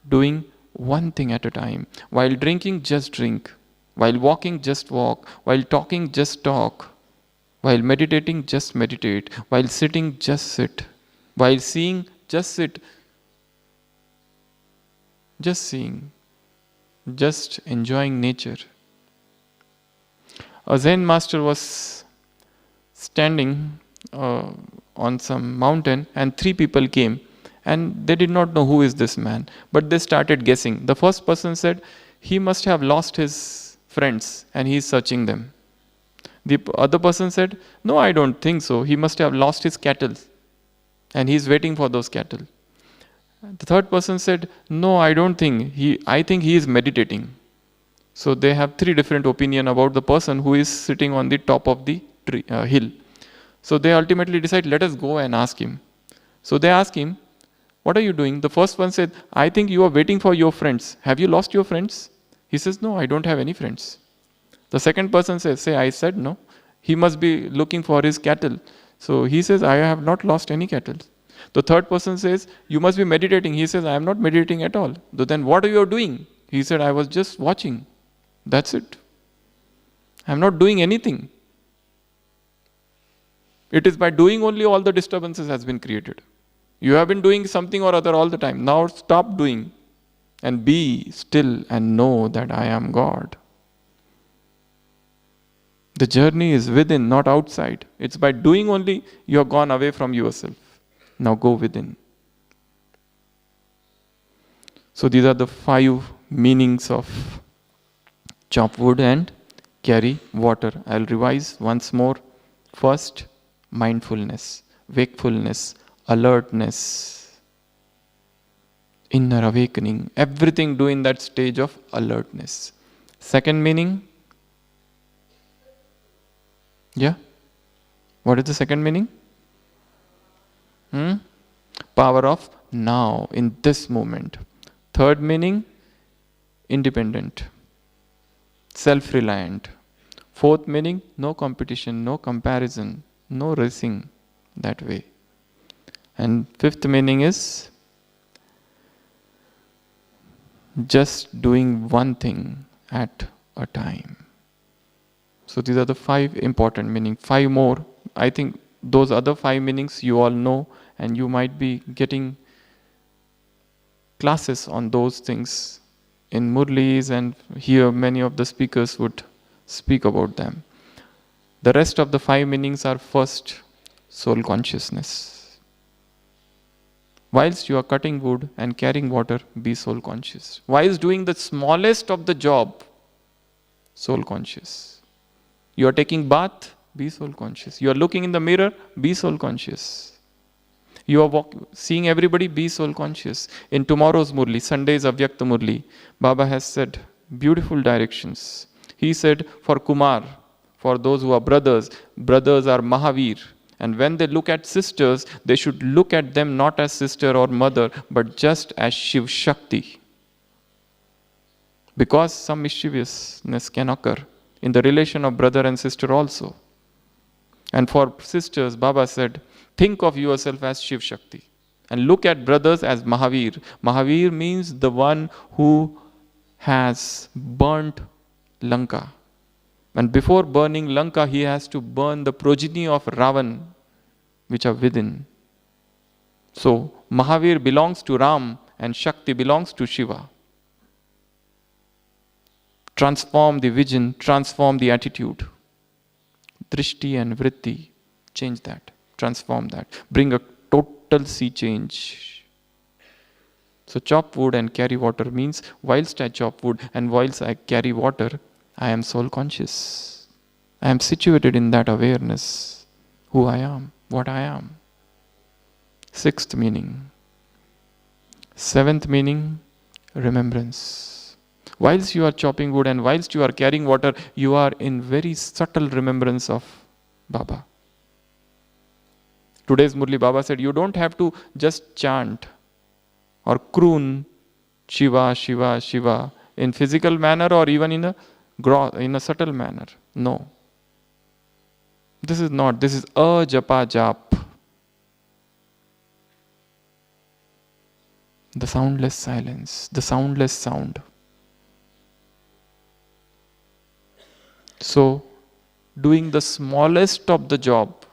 doing one thing at a time. While drinking, just drink. While walking, just walk. While talking, just talk. While meditating, just meditate. While sitting, just sit. While seeing, just sit. Just seeing. Just enjoying nature. A Zen master was standing on some mountain, and three people came, and they did not know who is this man, but they started guessing. The first person said, he must have lost his friends and he is searching them. The other person said, no, I don't think so. He must have lost his cattle and he is waiting for those cattle. The third person said, no, I don't think. I think he is meditating. So they have three different opinions about the person who is sitting on the top of the hill. So they ultimately decide, let us go and ask him. So they ask him, what are you doing? The first one said, I think you are waiting for your friends. Have you lost your friends? He says, no, I don't have any friends. The second person says, I said no. He must be looking for his cattle. So he says, I have not lost any cattle. The third person says, you must be meditating. He says, I am not meditating at all. So then what are you doing? He said, I was just watching. That's it. I am not doing anything. It is by doing only all the disturbances has been created. You have been doing something or other all the time. Now stop doing and be still and know that I am God. The journey is within, not outside. It's by doing only you have gone away from yourself. Now go within. So these are the 5 meanings of chop wood and carry water. I'll revise once more. First, mindfulness, wakefulness, alertness, inner awakening. Everything do in that stage of alertness. Second meaning? Yeah? What is the second meaning? Power of now, in this moment. Third meaning? Independent, self-reliant. Fourth meaning? No competition, no comparison, no racing that way. And fifth meaning is just doing one thing at a time. So these are the 5 important meanings. 5 more. I think those other 5 meanings you all know, and you might be getting classes on those things in Murlis, and here many of the speakers would speak about them. The rest of the 5 meanings are: first, soul consciousness. Whilst you are cutting wood and carrying water, be soul conscious. Whilst doing the smallest of the job, soul conscious. You are taking bath, be soul conscious. You are looking in the mirror, be soul conscious. You are seeing everybody, be soul conscious. In tomorrow's Murli, Sunday's Avyakta Murli, Baba has said beautiful directions. He said for Kumar, for those who are brothers, brothers are Mahavir. And when they look at sisters, they should look at them not as sister or mother, but just as Shiv Shakti. Because some mischievousness can occur in the relation of brother and sister also. And for sisters, Baba said, think of yourself as Shiv Shakti. And look at brothers as Mahavir. Mahavir means the one who has burnt Lanka. And before burning Lanka, he has to burn the progeny of Ravan, which are within. So, Mahavir belongs to Ram and Shakti belongs to Shiva. Transform the vision, transform the attitude. Drishti and Vritti, change that, transform that. Bring a total sea change. So chop wood and carry water means whilst I chop wood and whilst I carry water, I am soul conscious. I am situated in that awareness, who I am, what I am. 6th meaning. 7th meaning, remembrance. Whilst you are chopping wood and whilst you are carrying water, you are in very subtle remembrance of Baba. Today's Murli, Baba said, you don't have to just chant or croon Shiva, Shiva, Shiva in physical manner or even in a subtle manner. No. This is not. This is a japa jap. The soundless silence, the soundless sound. So, doing the smallest of the job,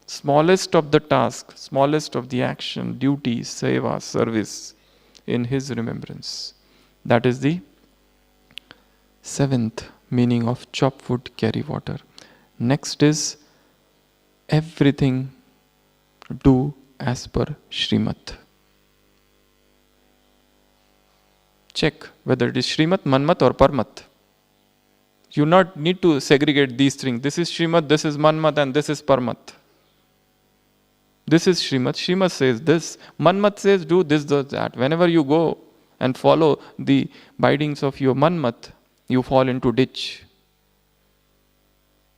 smallest of the task, smallest of the action, duty, seva, service in his remembrance. That is the 7th meaning of chop wood, carry water. Next is everything do as per Shrimat. Check whether it is Shrimat, Manmat or Parmat. You not need to segregate these things. This is Shrimat, this is Manmat and this is Parmat. This is Shrimat. Shrimat says this. Manmat says do this, do that. Whenever you go and follow the bidings of your Manmat, you fall into ditch.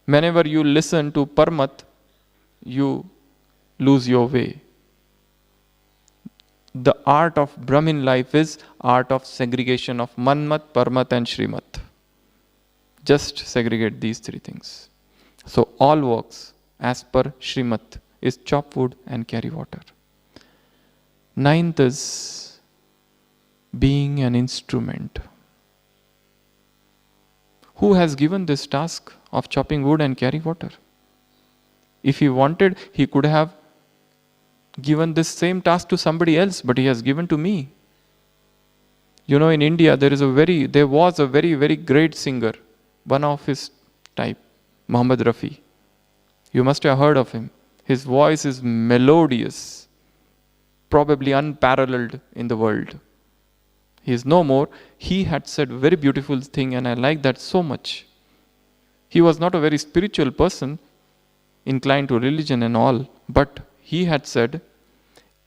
Whenever you listen to Parmat, you lose your way. The art of Brahmin life is art of segregation of Manmat, Parmat and Shrimat. Just segregate these 3 things. So all works as per Shrimat is chop wood and carry water. 9th is being an instrument. Who has given this task of chopping wood and carry water? If he wanted, he could have given this same task to somebody else, but he has given to me. You know, in India, there was a very, very great singer, one of his type, Muhammad Rafi. You must have heard of him. His voice is melodious, probably unparalleled in the world. He is no more. He had said a very beautiful thing and I like that so much. He was not a very spiritual person, inclined to religion and all, but he had said,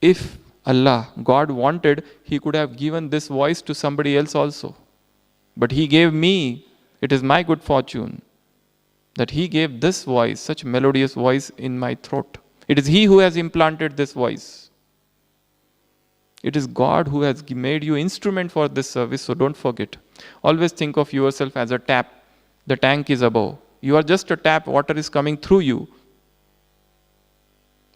if Allah, God wanted, He could have given this voice to somebody else also. But He gave me, it is my good fortune that He gave this voice, such melodious voice in my throat. It is He who has implanted this voice. It is God who has made you instrument for this service, so don't forget. Always think of yourself as a tap. The tank is above. You are just a tap, water is coming through you.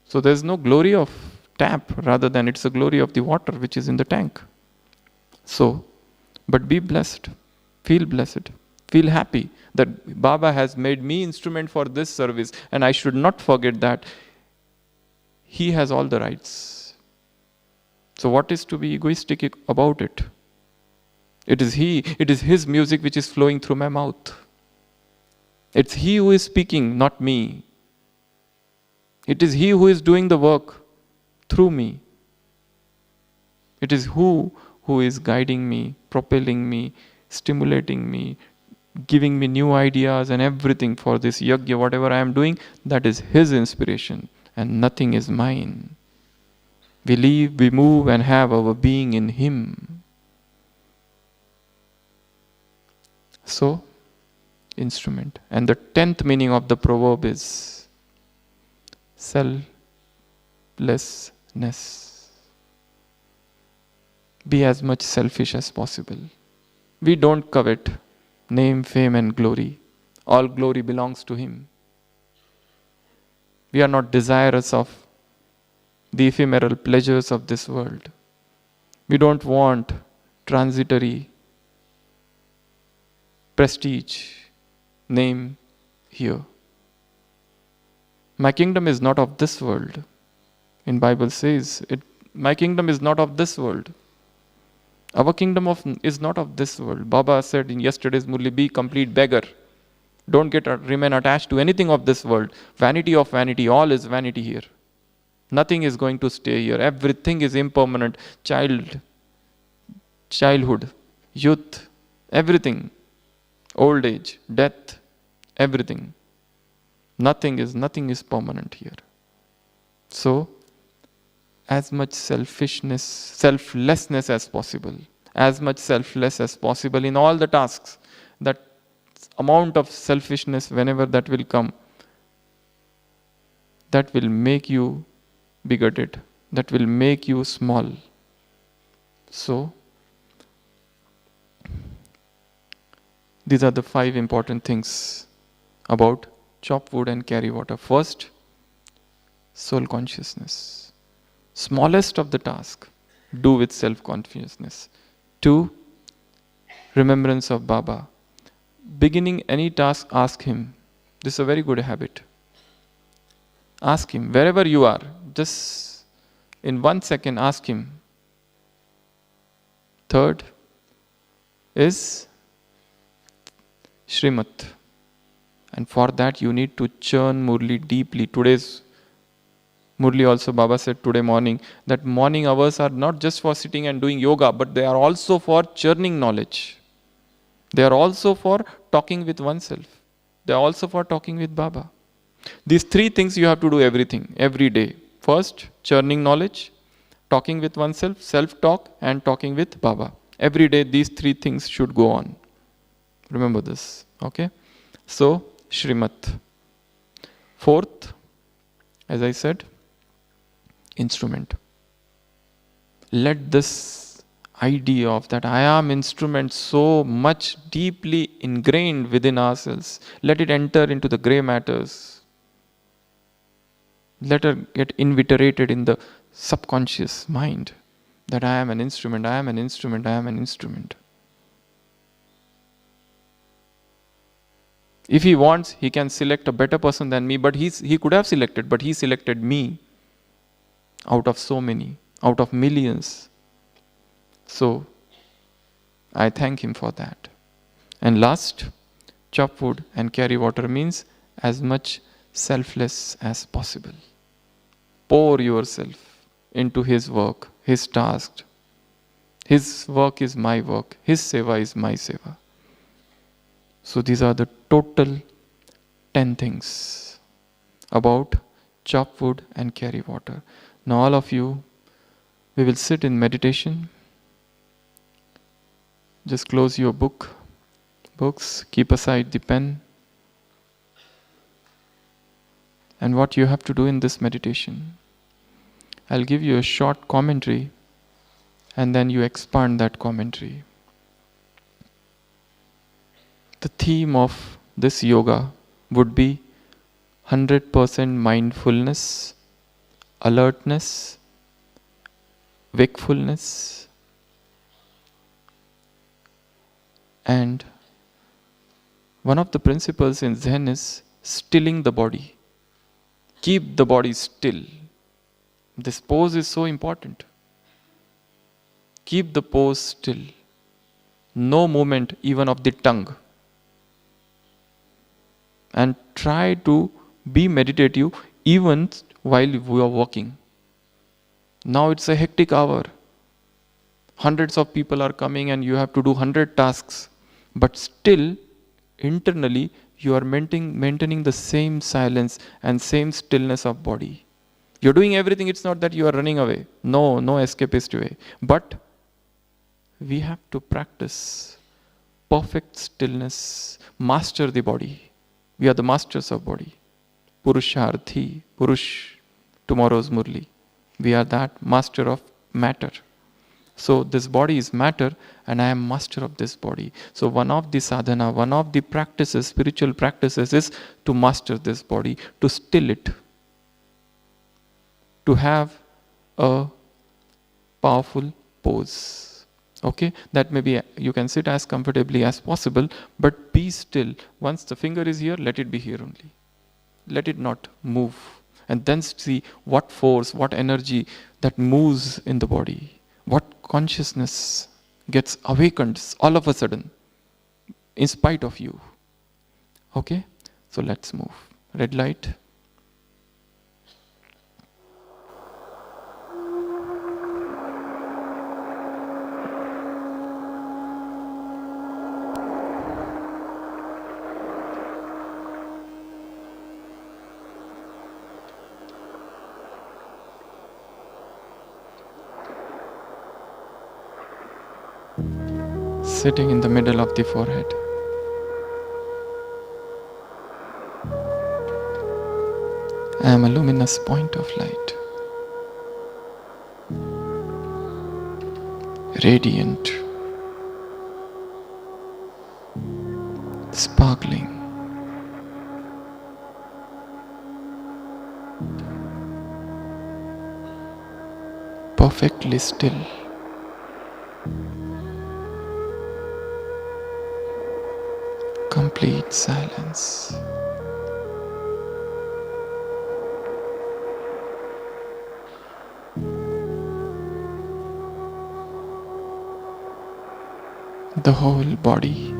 So there is no glory of tap, rather than it's the glory of the water which is in the tank. So, but be blessed, feel happy that Baba has made me instrument for this service, and I should not forget that He has all the rights. So what is to be egoistic about it? It is his music which is flowing through my mouth. It's he who is speaking, not me. It is he who is doing the work through me. It is who is guiding me, propelling me, stimulating me, giving me new ideas and everything for this yajna, whatever I am doing, that is his inspiration and nothing is mine. We live, we move and have our being in him. So, instrument. And the 10th meaning of the proverb is selflessness. Be as much selfish as possible. We don't covet name, fame and glory. All glory belongs to him. We are not desirous of the ephemeral pleasures of this world. We don't want transitory prestige, name here. My kingdom is not of this world. In Bible says, my kingdom is not of this world. Our kingdom is not of this world. Baba said in yesterday's Murli, be complete beggar. Don't remain attached to anything of this world. Vanity of vanity, all is vanity here. Nothing is going to stay here. Everything is impermanent. Childhood, youth, everything. Old age, death, everything. Nothing is permanent here. So, as much selflessness as possible. As much selfless as possible in all the tasks. That amount of selfishness, whenever that will come, that will make you bigoted. That will make you small. So, these are the 5 important things about chop wood and carry water. First, soul consciousness. Smallest of the task, do with self-consciousness. 2, remembrance of Baba. Beginning any task, ask him. This is a very good habit. Ask him, wherever you are, just in 1 second ask him. Third is Srimat. And for that you need to churn Murli deeply. Today's Murli also, Baba said today morning, that morning hours are not just for sitting and doing yoga, but they are also for churning knowledge. They are also for talking with oneself. They are also for talking with Baba. These 3 things you have to do every day. First, churning knowledge, talking with oneself, self-talk and talking with Baba. Every day these 3 things should go on. Remember this, okay? So, Shrimat. Fourth, as I said, instrument. Let this idea of that I am instrument so much deeply ingrained within ourselves. Let it enter into the grey matters. Let it get invigorated in the subconscious mind that I am an instrument, I am an instrument, I am an instrument. If he wants, he can select a better person than me, but he could have selected, but he selected me out of so many, out of millions. So, I thank him for that. And last, chop wood and carry water means as much selfless as possible. Pour yourself into his work, his task. His work is my work. His seva is my seva. So these are the total 10 things about chop wood and carry water. Now all of you, we will sit in meditation. Just close your books, keep aside the pen. And what you have to do in this meditation, I'll give you a short commentary and then you expand that commentary. The theme of this yoga would be 100% mindfulness, alertness, wakefulness, and one of the principles in Zen is stilling the body. Keep the body still. This pose is so important. Keep the pose still. No movement even of the tongue. And try to be meditative even while we are walking. Now it's a hectic hour. Hundreds of people are coming and you have to do 100 tasks. But still, internally, you are maintaining the same silence and same stillness of body. You're doing everything, it's not that you are running away. No escapist way. But we have to practice perfect stillness, master the body. We are the masters of body. Purusharthi, Purush, tomorrow's Murli. We are that master of matter. So this body is matter and I am master of this body. So one of the sadhana, one of the practices, spiritual practices is to master this body, to still it. To have a powerful pose. Okay, that maybe you can sit as comfortably as possible, but be still. Once the finger is here, let it be here only. Let it not move. And then see what force, what energy that moves in the body. What consciousness gets awakened all of a sudden, in spite of you. Okay, so let's move. Red light. Sitting in the middle of the forehead. I am a luminous point of light. Radiant. Sparkling. Perfectly still. Complete silence. The whole body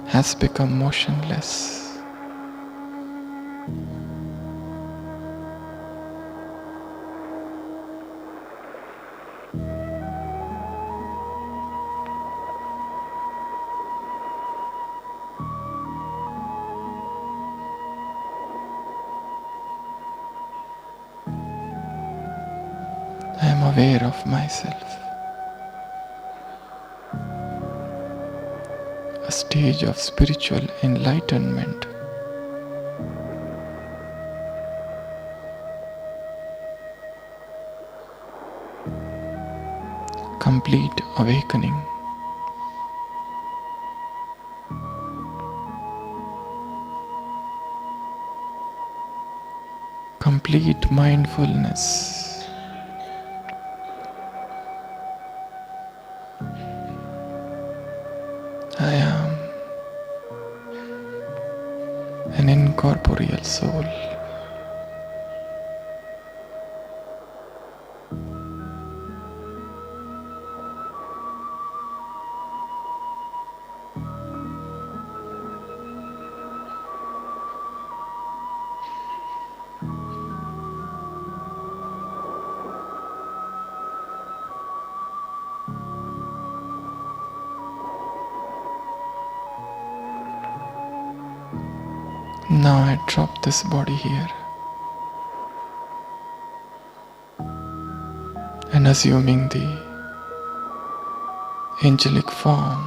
has become motionless. I am aware of myself. A stage of spiritual enlightenment. Complete awakening. Complete mindfulness. I am an incorporeal soul. Now I drop this body here and assuming the angelic form,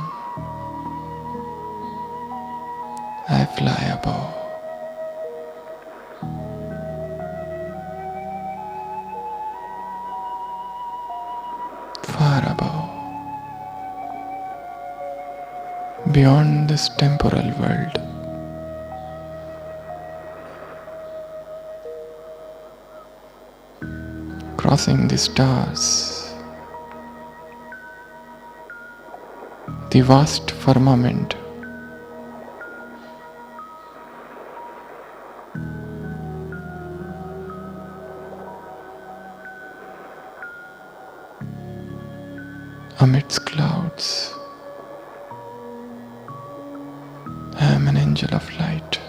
I fly above. Far above, beyond this temporal world. Crossing the stars, the vast firmament, amidst clouds. I am an angel of light.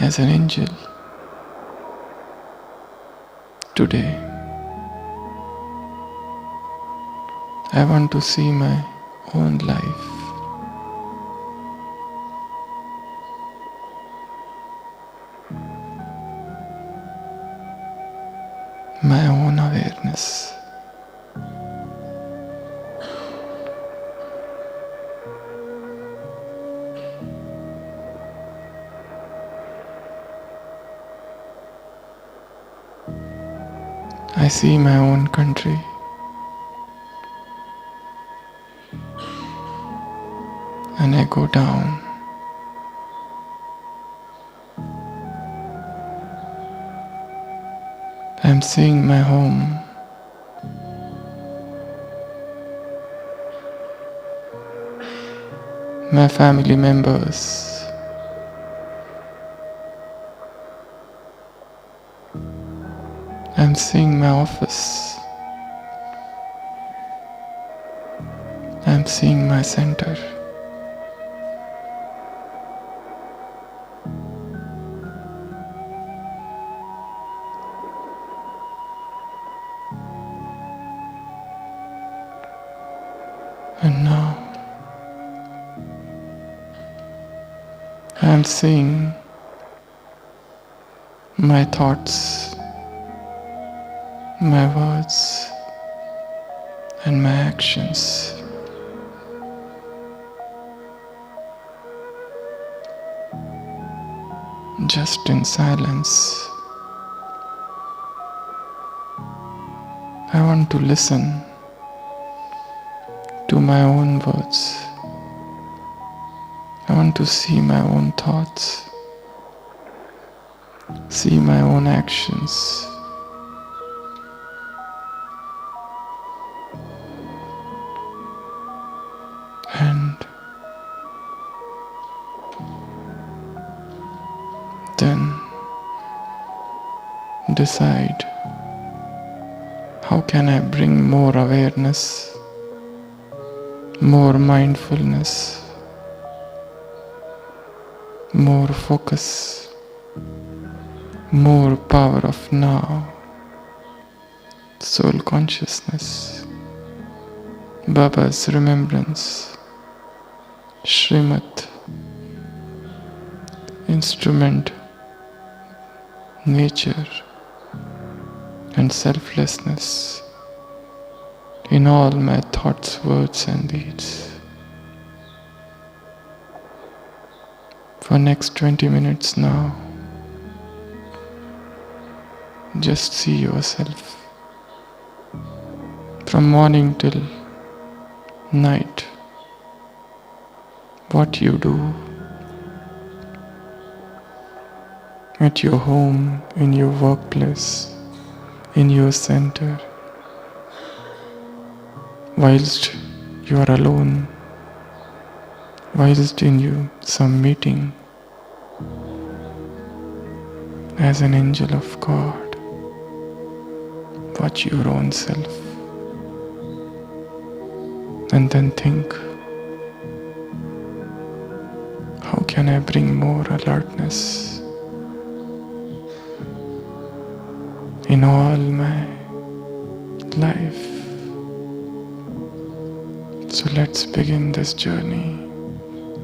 As an angel, today I want to see my own life, my own awareness. I see my own country, and I go down. I'm seeing my home, my family members, I'm seeing my office, I'm seeing my center. And now I'm seeing my thoughts, my words, and my actions. Just in silence, I want to listen to my own words. I want to see my own thoughts, see my own actions. And then decide, how can I bring more awareness, more mindfulness, more focus, more power of now, soul consciousness, Baba's remembrance, Srimad, instrument, nature, and selflessness in all my thoughts, words, and deeds. For next 20 minutes now, just see yourself from morning till night, what you do at your home, in your workplace, in your center, whilst you are alone, whilst in some meeting, as an angel of God, watch your own self and then think, how can I bring more alertness in all my life? So let's begin this journey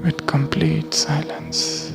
with complete silence.